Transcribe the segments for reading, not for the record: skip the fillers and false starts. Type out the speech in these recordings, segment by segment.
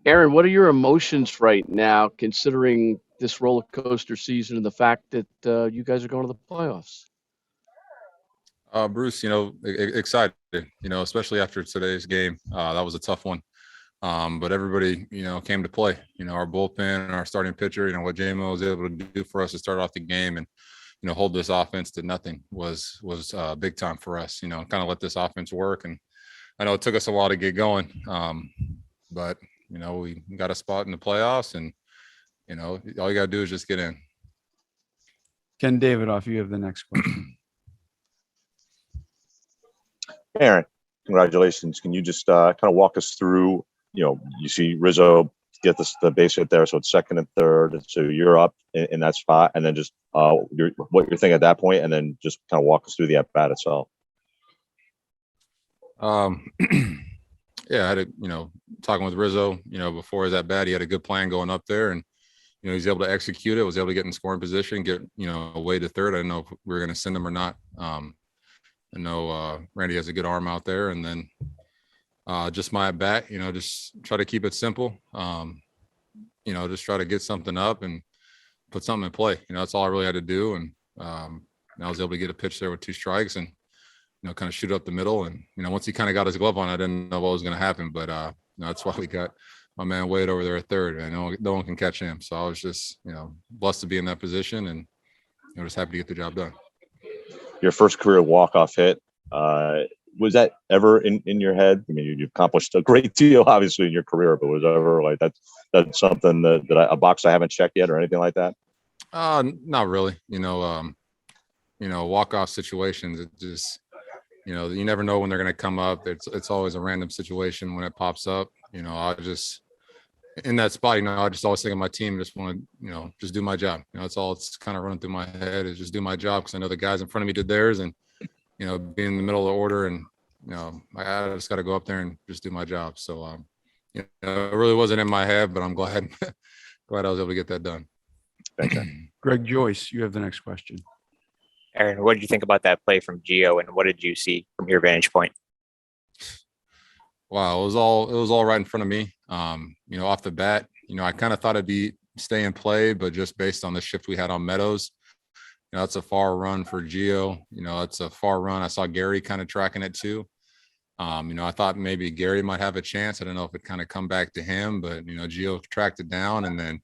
Aaron, what are your emotions right now, considering this roller coaster season and the fact that you guys are going to the playoffs? Bruce, excited, especially after today's game. That was a tough one. But everybody, came to play. Our bullpen and our starting pitcher, what JMO was able to do for us to start off the game and, hold this offense to nothing was big time for us, kind of let this offense work. And I know it took us a while to get going. But, we got a spot in the playoffs and, all you got to do is just get in. Ken Davidoff, you have the next question. Aaron, congratulations. Can you just kind of walk us through, you see Rizzo get the base hit there, so it's second and third, so you're up in that spot, and then just what you're thinking at that point, and then just kind of walk us through the at-bat itself. Yeah, I had talking with Rizzo, before his at-bat, he had a good plan going up there, and he was able to execute it, was able to get in scoring position, get away to third. I didn't know if we were going to send him or not. I know Randy has a good arm out there, and then just my at bat, just try to keep it simple. Just try to get something up and put something in play. That's all I really had to do. And I was able to get a pitch there with 2 strikes and, kind of shoot up the middle. And, once he kind of got his glove on, I didn't know what was going to happen, but that's why we got my man Wade over there at third. I know no one can catch him. So I was just, blessed to be in that position and just happy to get the job done. Your first career walk-off hit, was that ever in your head? I mean, you've accomplished a great deal, obviously, in your career, but was ever like that's something that a box I haven't checked yet or anything like that? Not really. Walk-off situations, it just, you never know when they're going to come up. It's always a random situation when it pops up. I just in that spot, I just always think of my team, just want to, just do my job. That's all it's kind of running through my head is just do my job. Cause I know the guys in front of me did theirs and, be in the middle of the order and, I just got to go up there and just do my job. So, it really wasn't in my head, but I'm glad I was able to get that done. Thanks. Greg Joyce, you have the next question. Aaron, what did you think about that play from Gio and what did you see from your vantage point? Wow, it was all right in front of me. Off the bat, I kind of thought it'd be stay and play, but just based on the shift we had on Meadows, that's a far run for Gio. It's a far run. I saw Gary kind of tracking it too. I thought maybe Gary might have a chance. I don't know if it kind of come back to him, but Gio tracked it down, and then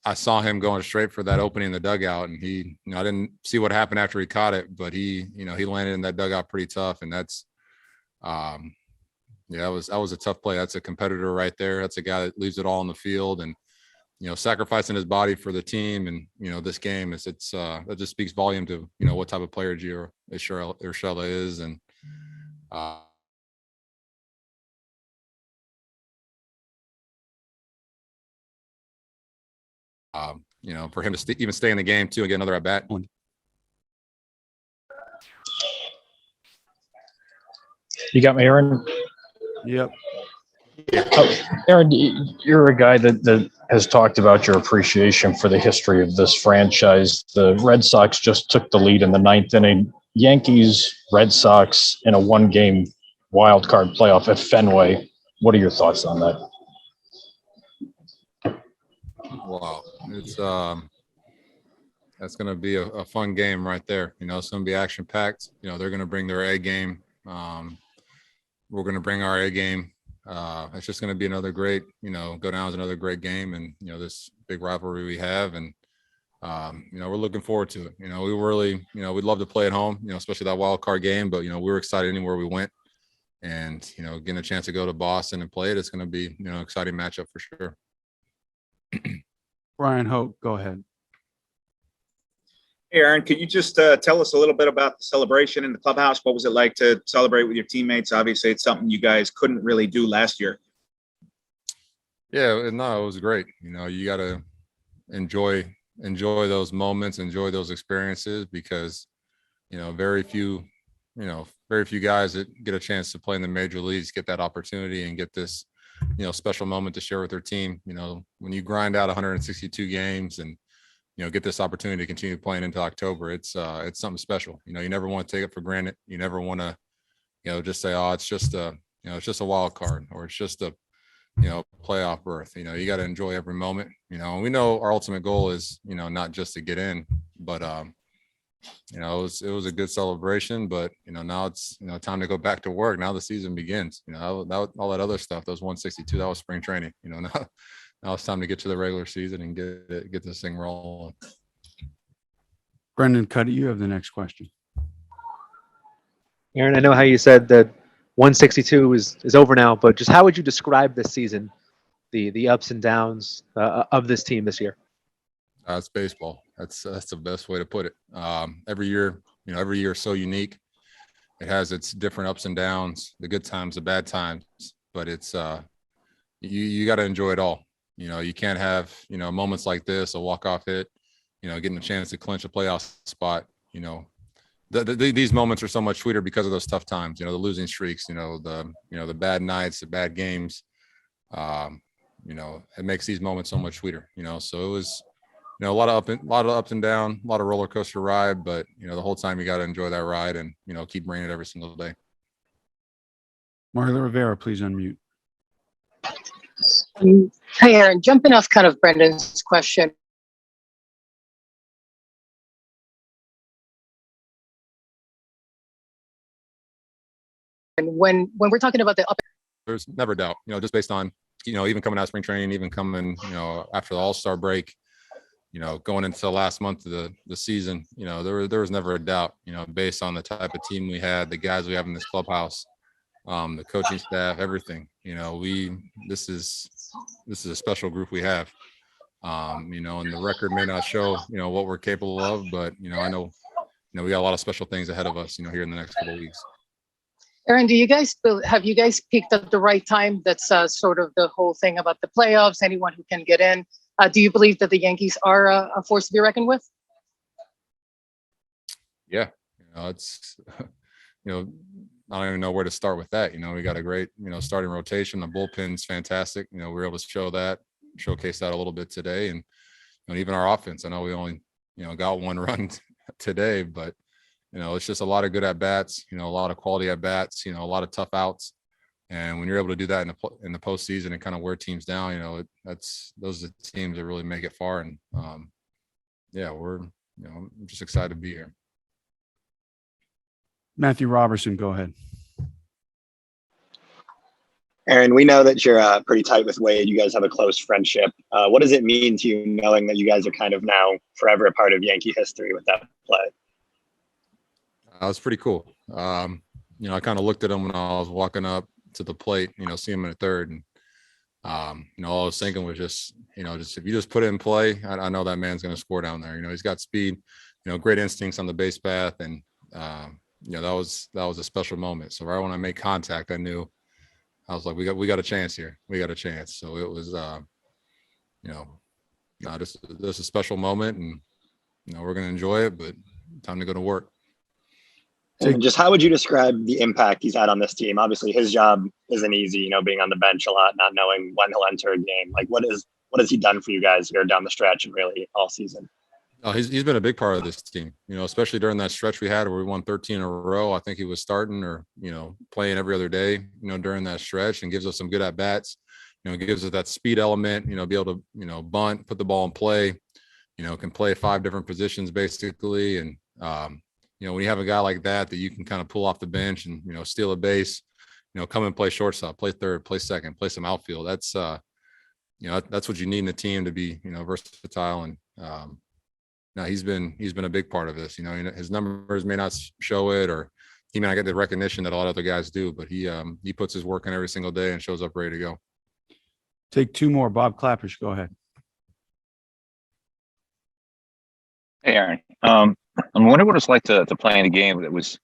I saw him going straight for that opening in the dugout, and he, I didn't see what happened after he caught it, but he landed in that dugout pretty tough, and that's. That was a tough play. That's a competitor right there. That's a guy that leaves it all on the field and, sacrificing his body for the team. And, this game that just speaks volume to, what type of player Gio Urshela is. And, for him to even stay in the game too and get another at bat. You got me, Aaron? Yep. Aaron, you're a guy that has talked about your appreciation for the history of this franchise. The Red Sox just took the lead in the 9th inning. Yankees, Red Sox in a 1-game wild card playoff at Fenway. What are your thoughts on that? Wow. It's that's going to be a fun game right there. It's going to be action packed. They're going to bring their A game. We're going to bring our A game. It's just going to be another great, go down as another great game. And, this big rivalry we have. And, we're looking forward to it. We really, we'd love to play at home, especially that wild card game. But, we were excited anywhere we went. And, getting a chance to go to Boston and play it, it's going to be, an exciting matchup for sure. Brian Hope, go ahead. Hey, Aaron, could you just tell us a little bit about the celebration in the clubhouse? What was it like to celebrate with your teammates? Obviously, it's something you guys couldn't really do last year. Yeah, no, it was great. You got to enjoy those moments, enjoy those experiences because, very few guys that get a chance to play in the major leagues get that opportunity and get this, special moment to share with their team. When you grind out 162 games and, get this opportunity to continue playing into October, it's something special. You never want to take it for granted. You never want to, just say, oh, it's just a wild card or it's just a, playoff berth. You got to enjoy every moment. And we know our ultimate goal is, not just to get in, but it was a good celebration. But now it's time to go back to work. Now the season begins. All that other stuff, those 162, that was spring training. Now it's time to get to the regular season and get this thing rolling. Brendan Cuddy, you have the next question. Aaron, I know how you said that 162 is over now, but just how would you describe this season, the ups and downs of this team this year? It's baseball. That's the best way to put it. Every year is so unique. It has its different ups and downs, the good times, the bad times, but it's you got to enjoy it all. You can't have moments like this, a walk-off hit, getting a chance to clinch a playoff spot. These moments are so much sweeter because of those tough times. The losing streaks, the bad nights, the bad games. It makes these moments so much sweeter. So it was a lot of ups and downs, a lot of roller coaster ride, but the whole time you got to enjoy that ride and keep bringing it every single day. Marla Rivera, please unmute. Hi, Aaron. Jumping off kind of Brendan's question. And when we're talking about the up, there's never a doubt, just based on, even coming out of spring training, even coming, after the All-Star break, going into the last month of the season, there was never a doubt, based on the type of team we had, the guys we have in this clubhouse, the coaching staff, everything. This is a special group we have. And the record may not show, what we're capable of, but I know, we got a lot of special things ahead of us, here in the next couple of weeks. Aaron, have you guys peaked at the right time? That's sort of the whole thing about the playoffs, anyone who can get in. Do you believe that the Yankees are a force to be reckoned with? Yeah, it's, I don't even know where to start with that. We got a great, starting rotation. The bullpen's fantastic. We were able to showcase that a little bit today. And even our offense, I know we only, got one run today, but, it's just a lot of good at bats, a lot of quality at bats, a lot of tough outs. And when you're able to do that in the postseason and kind of wear teams down, those are the teams that really make it far. And we're, I'm just excited to be here. Matthew Robertson, go ahead. Aaron, we know that you're pretty tight with Wade. You guys have a close friendship. What does it mean to you knowing that you guys are kind of now forever a part of Yankee history with that play? It was pretty cool. I kind of looked at him when I was walking up to the plate, see him in the third. And, all I was thinking was just if you just put it in play, I know that man's going to score down there. He's got speed, great instincts on the base path. And, that was a special moment. So right when I made contact, I knew, I was like, we got a chance here. We got a chance. So it was, just a special moment, and, we're going to enjoy it, but time to go to work. And just how would you describe the impact he's had on this team? Obviously his job isn't easy, being on the bench a lot, not knowing when he'll enter a game. Like what has he done for you guys here down the stretch and really all season? Oh, he's been a big part of this team, especially during that stretch we had where we won 13 in a row. I think he was starting or, playing every other day, during that stretch, and gives us some good at bats, gives us that speed element, be able to, bunt, put the ball in play, can play 5 different positions basically. And, when you have a guy like that you can kind of pull off the bench and, steal a base, come and play shortstop, play third, play second, play some outfield. That's, that's what you need in the team to be, versatile. And, no, he's been a big part of this. His numbers may not show it, or he may not get the recognition that a lot of other guys do, but he puts his work in every single day and shows up ready to go. Take 2 more. Bob Clappish, go ahead. Hey, Aaron. I'm wondering what it's like to play in a game that was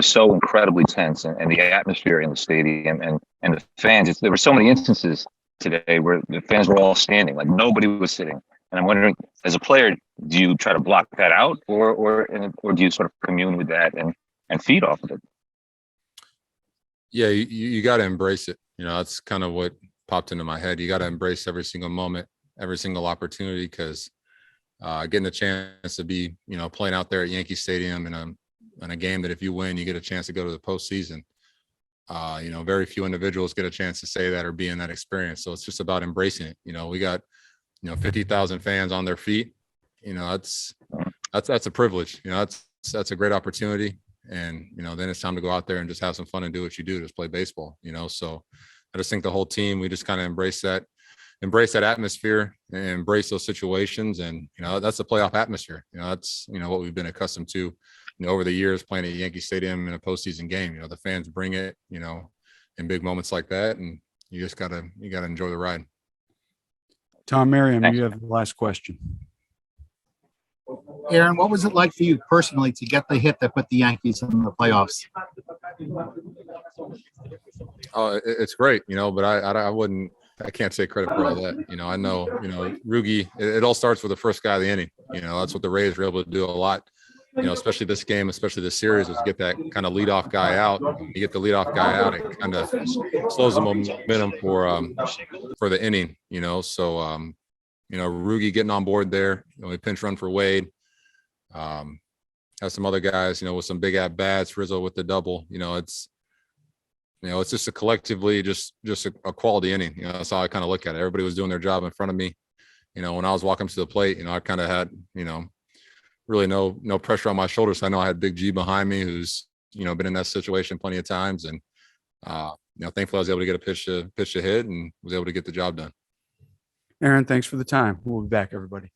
so incredibly tense, and the atmosphere in the stadium and the fans. There were so many instances today where the fans were all standing, like nobody was sitting. And I'm wondering, as a player, do you try to block that out, or do you sort of commune with that and feed off of it? Yeah, you got to embrace it. That's kind of what popped into my head. You got to embrace every single moment, every single opportunity, because getting a chance to be, playing out there at Yankee Stadium in a game that if you win, you get a chance to go to the postseason. Very few individuals get a chance to say that or be in that experience. So it's just about embracing it. We got 50,000 fans on their feet. That's a privilege. That's a great opportunity. And then it's time to go out there and just have some fun and do what you do, just play baseball. So I just think the whole team, we just kind of embrace that atmosphere and embrace those situations. And that's the playoff atmosphere. That's what we've been accustomed to over the years playing at Yankee Stadium in a postseason game. The fans bring it in big moments like that, and you just gotta enjoy the ride. Tom Merriam, Thanks. you have the last question. Aaron, what was it like for you personally to get the hit that put the Yankees in the playoffs? Oh, it's great, but I can't take credit for all that. I know, Rugi, it all starts with the first guy of the inning. That's what the Rays were able to do a lot, especially this game, especially this series, was get that kind of leadoff guy out. You get the leadoff guy out, it kind of slows the momentum for the inning, So, Rugi getting on board there, we pinch run for Wade. Have some other guys, with some big at bats, Rizzo with the double, it's just a collectively just a quality inning. That's how I kind of look at it. Everybody was doing their job in front of me. When I was walking to the plate, I kind of had, really no pressure on my shoulders. I know I had Big G behind me, who's, been in that situation plenty of times. And, thankfully I was able to get a pitch to hit and was able to get the job done. Aaron, thanks for the time. We'll be back, everybody.